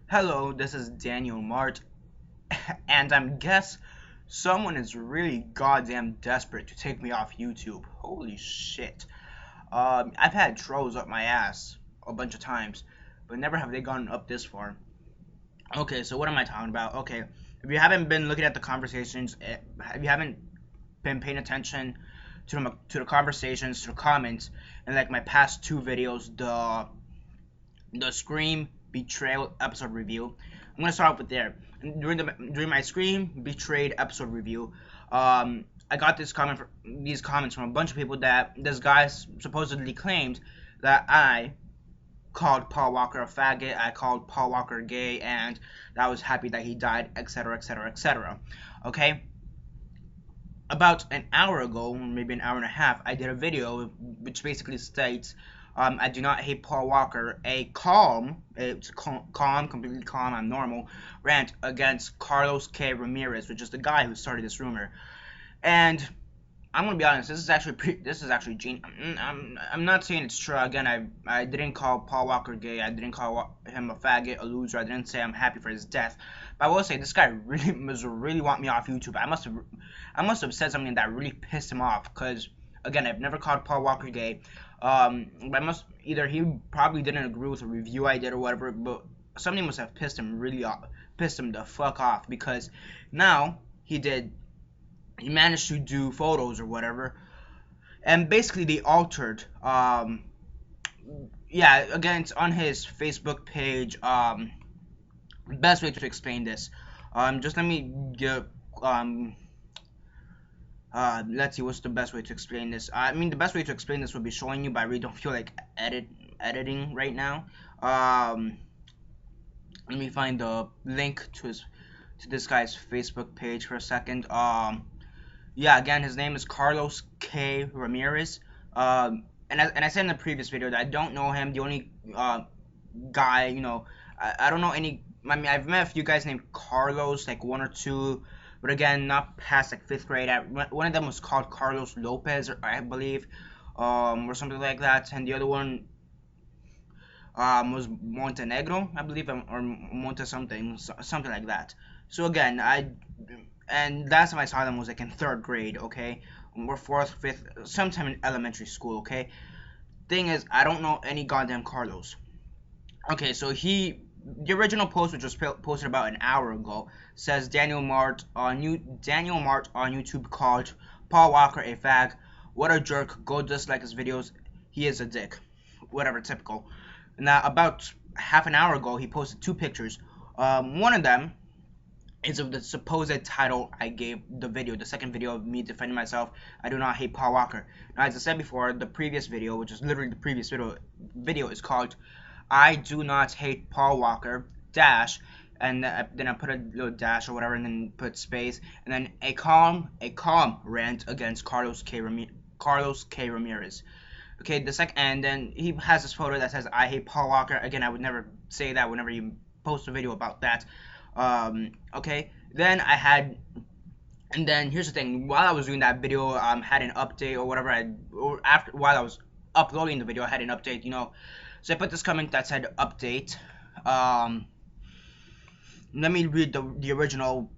Hello, this is Daniel Mart, and I guess someone is really goddamn desperate to take me off YouTube. Holy shit. I've had trolls up my ass a bunch of times, but never have they gone up this far. Okay, so what am I talking about? Okay, if you haven't been looking at the conversations, if you haven't been paying attention to the conversations, to the comments, and like my past two videos, the Scream Betrayal episode review. I'm gonna start off with there. During my Scream Betrayed episode review, I got these comments from a bunch of people that this guy supposedly claimed that I called Paul Walker a faggot, I called Paul Walker gay, and that I was happy that he died, etc., etc., etc. Okay. About an hour ago, maybe an hour and a half, I did a video which basically states I do not hate Paul Walker, it's calm, completely calm, I'm normal, rant against Carlos K. Ramirez, which is the guy who started this rumor. And I'm gonna be honest, this is actually genius. I'm not saying it's true. Again, I didn't call Paul Walker gay. I didn't call him a faggot, a loser. I didn't say I'm happy for his death. But I will say this guy really want me off YouTube. I must have said something that really pissed him off. Cause again, I've never called Paul Walker gay. But either he probably didn't agree with a review I did or whatever. But something must have pissed him pissed him the fuck off, because now he managed to do photos or whatever, and basically they altered yeah, again, it's on his Facebook page. Best way to explain this, just let me get let's see what's the best way to explain this. I mean, the best way to explain this would be showing you, but I really don't feel like editing right now. Let me find the link to this guy's Facebook page for a second. Yeah, again, his name is Carlos K. Ramirez. And I said in the previous video that I don't know him. The only guy, I don't know any. I mean, I've met a few guys named Carlos, like one or two, but again, not past like fifth grade. One of them was called Carlos Lopez, I believe, or something like that, and the other one was Montenegro, I believe, or Monte something, something like that. So again, and last time I saw them was like in third grade, okay, or fourth, fifth, sometime in elementary school, okay. Thing is, I don't know any goddamn Carlos. Okay, so the original post, which was posted about an hour ago, says Daniel Mart on YouTube called Paul Walker a fag. What a jerk. Go dislike his videos. He is a dick. Whatever, typical. Now, about half an hour ago, he posted two pictures. One of them is of the supposed title I gave the video, the second video of me defending myself. I do not hate Paul Walker. Now, as I said before, the previous video, which is literally the previous video is called I do not hate Paul Walker, dash, and then I put a little dash or whatever, and then put space, and then a calm rant against Carlos K. Ramirez. Okay, and then he has this photo that says I hate Paul Walker. Again, I would never say that whenever you post a video about that. Okay, then and then here's the thing. While I was doing that video, had an update or whatever. While I was uploading the video, I had an update. So I put this comment that said update. Let me read the original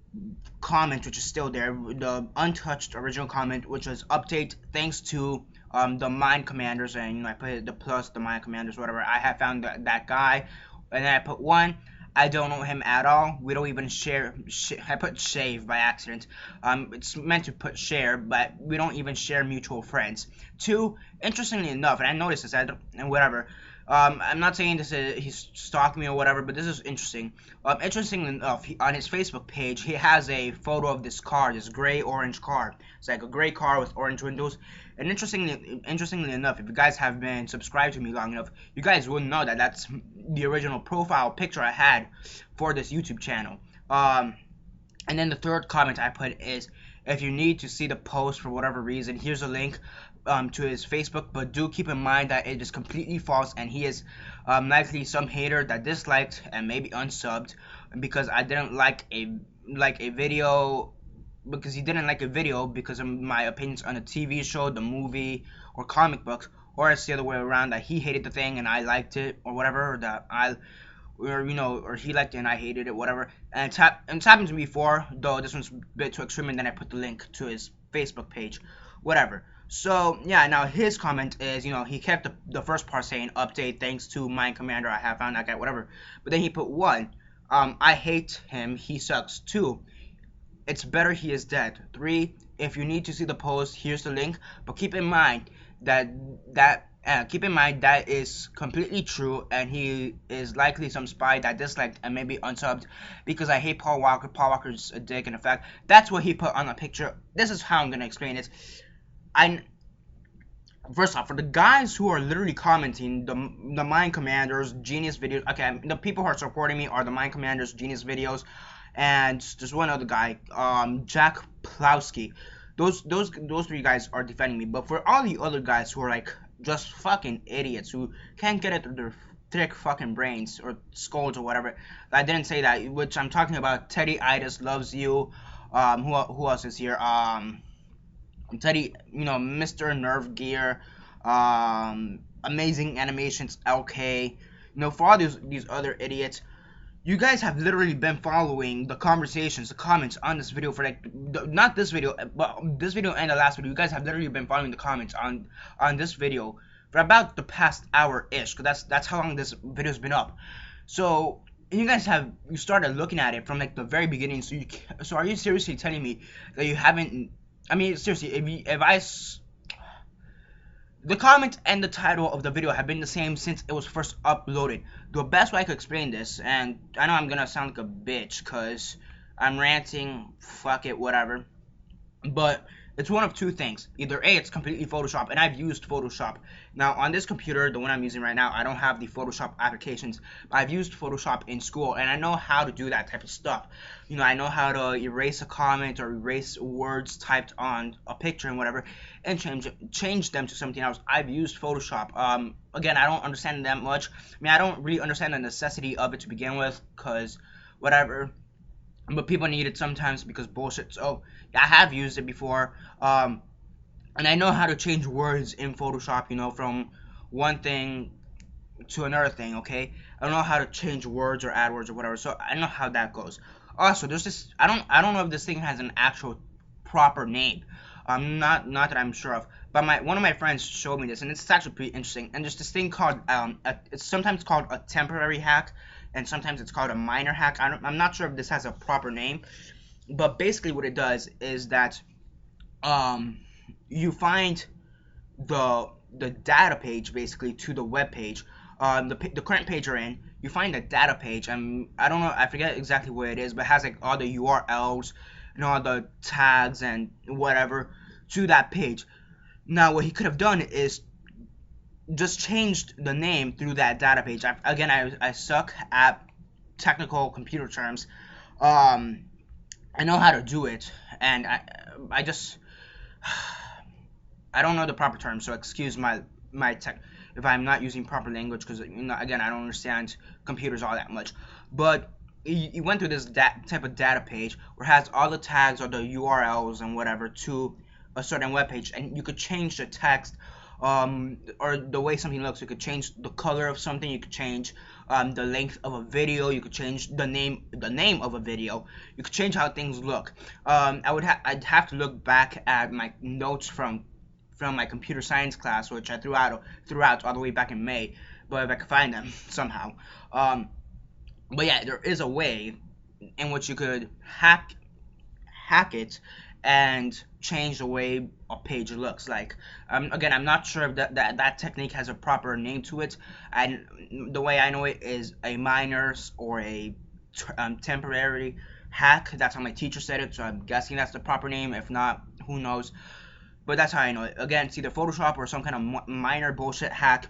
comment, which is still there, the untouched original comment, which was update thanks to the Mind Commanders, and I put the plus, the Mind Commanders, whatever. I have found that guy, and then I put one. I don't know him at all. We don't even share. I put shave by accident. It's meant to put share, but we don't even share mutual friends. Two, interestingly enough, and I noticed this, and whatever. I'm not saying he's stalking me or whatever, but this is interesting. Interestingly enough, on his Facebook page, he has a photo of this car, this gray-orange car. It's like a gray car with orange windows. And interestingly enough, if you guys have been subscribed to me long enough, you guys will know that that's the original profile picture I had for this YouTube channel. And then the third comment I put is, if you need to see the post for whatever reason, here's a link to his Facebook, but do keep in mind that it is completely false, and he is likely some hater that disliked and maybe unsubbed because I didn't like a video, because he didn't like a video because of my opinions on a TV show, the movie, or comic books, or it's the other way around, that he hated the thing and I liked it, or whatever, or that or or he liked it and I hated it, whatever. And it's happened to me before, though this one's a bit too extreme, and then I put the link to his Facebook page, whatever. So yeah, now his comment is, he kept the first part saying update thanks to Mind Commander, I have found that guy, whatever. But then he put one, I hate him, he sucks. 2, it's better he is dead. 3, if you need to see the post, here's the link. But keep in mind that is completely true, and he is likely some spy that disliked and maybe unsubbed because I hate Paul Walker. Paul Walker's a dick, in effect. That's what he put on the picture. This is how I'm gonna explain it. First off, for the guys who are literally commenting, the Mind Commanders Genius videos. Okay, the people who are supporting me are the Mind Commanders Genius videos, and there's one other guy, Jack Plowski. Those 3 guys are defending me. But for all the other guys who are like just fucking idiots who can't get it through their thick fucking brains or skulls or whatever, I didn't say that. Which I'm talking about. Teddy Itis loves you. Who else is here? Teddy, Mr. Nerve Gear, Amazing Animations, LK. For all these other idiots, you guys have literally been following the conversations, the comments on this video for not this video, but this video and the last video. You guys have literally been following the comments on this video for about the past hour-ish, because that's how long this video's been up. So you guys you started looking at it from like the very beginning. So are you seriously telling me that you haven't? I mean, seriously, the comment and the title of the video have been the same since it was first uploaded. The best way I could explain this, and I know I'm gonna sound like a bitch because I'm ranting, fuck it, whatever, but it's one of 2 things. Either A, it's completely Photoshop, and I've used Photoshop. Now, on this computer, the one I'm using right now, I don't have the Photoshop applications, but I've used Photoshop in school, and I know how to do that type of stuff. I know how to erase a comment or erase words typed on a picture and whatever, and change them to something else. I've used Photoshop. Again, I don't understand that much. I mean, I don't really understand the necessity of it to begin with, because whatever. But people need it sometimes because bullshit. So I have used it before, and I know how to change words in Photoshop. From one thing to another thing. Okay, I don't know how to change words or add words or whatever. So I know how that goes. Also, there's this. I don't know if this thing has an actual proper name. Not that I'm sure of. But one of my friends showed me this, and it's actually pretty interesting. And there's this thing called it's sometimes called a temporary hack, and sometimes it's called a minor hack. I'm not sure if this has a proper name, but basically what it does is that you find the data page basically to the web page, the current page you're in. You find the data page, and I don't know, I forget exactly where it is, but it has like all the URLs and all the tags and whatever to that page. Now, what he could have done is just changed the name through that data page. I suck at technical computer terms. I know how to do it, and I just I don't know the proper terms, so excuse my tech if I'm not using proper language, because again, I don't understand computers all that much. But he went through this type of data page where it has all the tags or the URLs and whatever to a certain web page, and you could change the text, or the way something looks. You could change the color of something. You could change the length of a video. You could change the name of a video. You could change how things look. I'd have to look back at my notes from my computer science class, which I threw out all the way back in May, but if I could find them somehow. But yeah, there is a way in which you could hack it and change the way a page looks like. Again, I'm not sure if that technique has a proper name to it, and the way I know it is a minor or a temporary hack. That's how my teacher said it, so I'm guessing that's the proper name. If not, who knows? But that's how I know it. Again, it's either Photoshop or some kind of minor bullshit hack.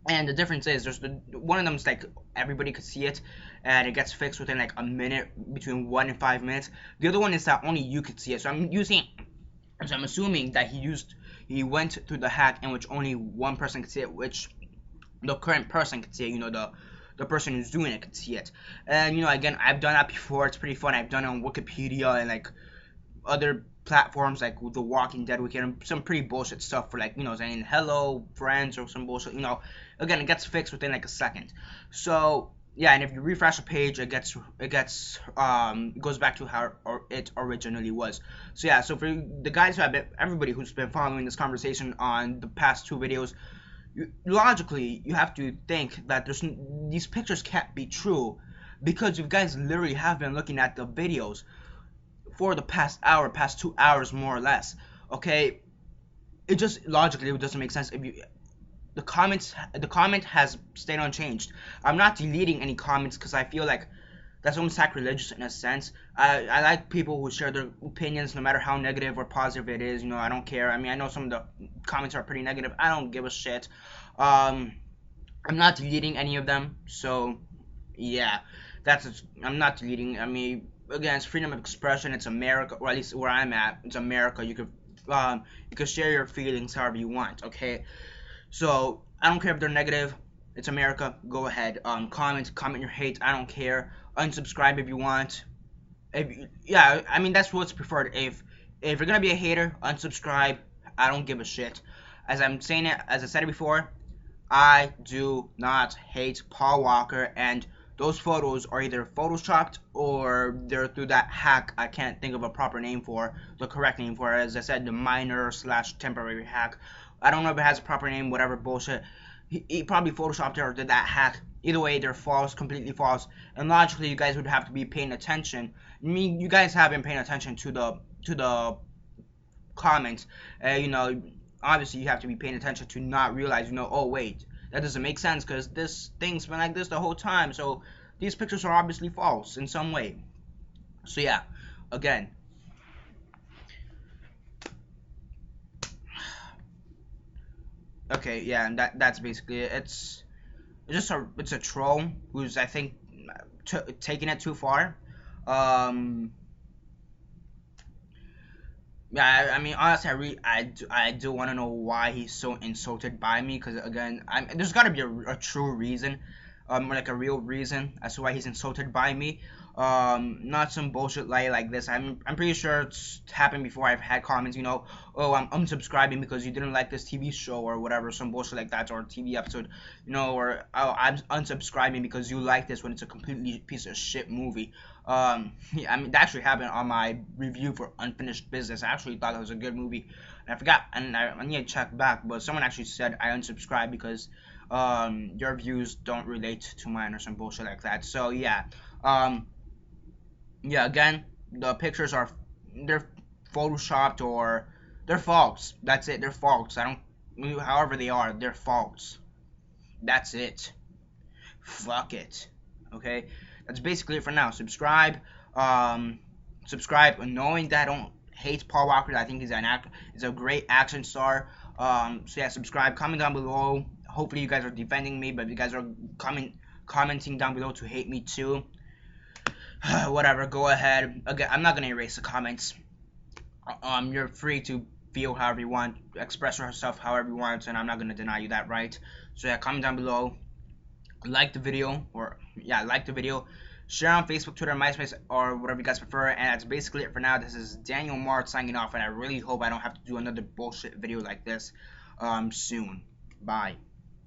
And the difference is, one of them is like everybody could see it, and it gets fixed within like a minute, between 1 and 5 minutes. The other one is that only you could see it. So I'm assuming that he went through the hack in which only one person could see it, which the current person could see it. The person who's doing it could see it. And again, I've done that before. It's pretty fun. I've done it on Wikipedia and like other platforms like The Walking Dead Wiki, and some pretty bullshit stuff for like saying hello friends or some bullshit. Again, it gets fixed within like a second. So yeah, and if you refresh a page, it goes back to how it originally was. So yeah, so for the guys who have been, everybody who's been following this conversation on the past two videos, logically you have to think that these pictures can't be true, because you guys literally have been looking at the videos for the past 2 hours more or less. Okay, it just logically it doesn't make sense if you the comment has stayed unchanged. I'm not deleting any comments because I feel like that's almost sacrilegious in a sense. I like people who share their opinions no matter how negative or positive it is. I don't care. I mean, I know some of the comments are pretty negative. I don't give a shit. Um, I'm not deleting any of them. So yeah, I'm not deleting. I mean, again, it's freedom of expression. It's America, or at least where I'm at, it's America. You can share your feelings however you want. Okay, so I don't care if they're negative. It's America. Go ahead. Comment your hate. I don't care. Unsubscribe if you want. Yeah, I mean that's what's preferred. If you're gonna be a hater, unsubscribe. I don't give a shit. As I said it before, I do not hate Paul Walker, and those photos are either photoshopped or they're through that hack. I can't think of a proper name for the correct name for it. As I said, the minor slash temporary hack. I don't know if it has a proper name, whatever bullshit. He probably photoshopped it or did that hack. Either way, they're false, completely false. And logically, you guys would have to be paying attention. I mean, you guys have been paying attention to the comments. Obviously you have to be paying attention to not realize, oh wait, that doesn't make sense because this thing's been like this the whole time. So these pictures are obviously false in some way. So yeah, again. Okay, yeah, and that's basically it. It's a troll who's, I think, taking it too far. Um, Yeah, I mean, honestly, I do want to know why he's so insulted by me. Because again, there's got to be a true reason, like a real reason as to why he's insulted by me. Not some bullshit like this. I'm pretty sure it's happened before. I've had comments, oh, I'm unsubscribing because you didn't like this TV show or whatever, some bullshit like that, or a TV episode, or oh, I'm unsubscribing because you like this when it's a completely piece of shit movie. Yeah, I mean, that actually happened on my review for Unfinished Business. I actually thought it was a good movie, and I forgot, and I need to check back, but someone actually said I unsubscribed because your views don't relate to mine or some bullshit like that. So yeah, yeah, again, the pictures they're photoshopped or they're false. That's it. They're false. However they are, they're false. That's it. Fuck it. Okay, that's basically it for now. Subscribe, knowing that I don't hate Paul Walker. I think he's an actor. He's a great action star. So yeah, subscribe. Comment down below. Hopefully you guys are defending me, but if you guys are commenting down below to hate me too, whatever. Go ahead. Again, I'm not gonna erase the comments. You're free to feel however you want, express yourself however you want, and I'm not gonna deny you that right. So yeah, comment down below. Like the video, share on Facebook, Twitter, MySpace, or whatever you guys prefer. And that's basically it for now. This is Daniel Mart signing off, and I really hope I don't have to do another bullshit video like this soon. Bye.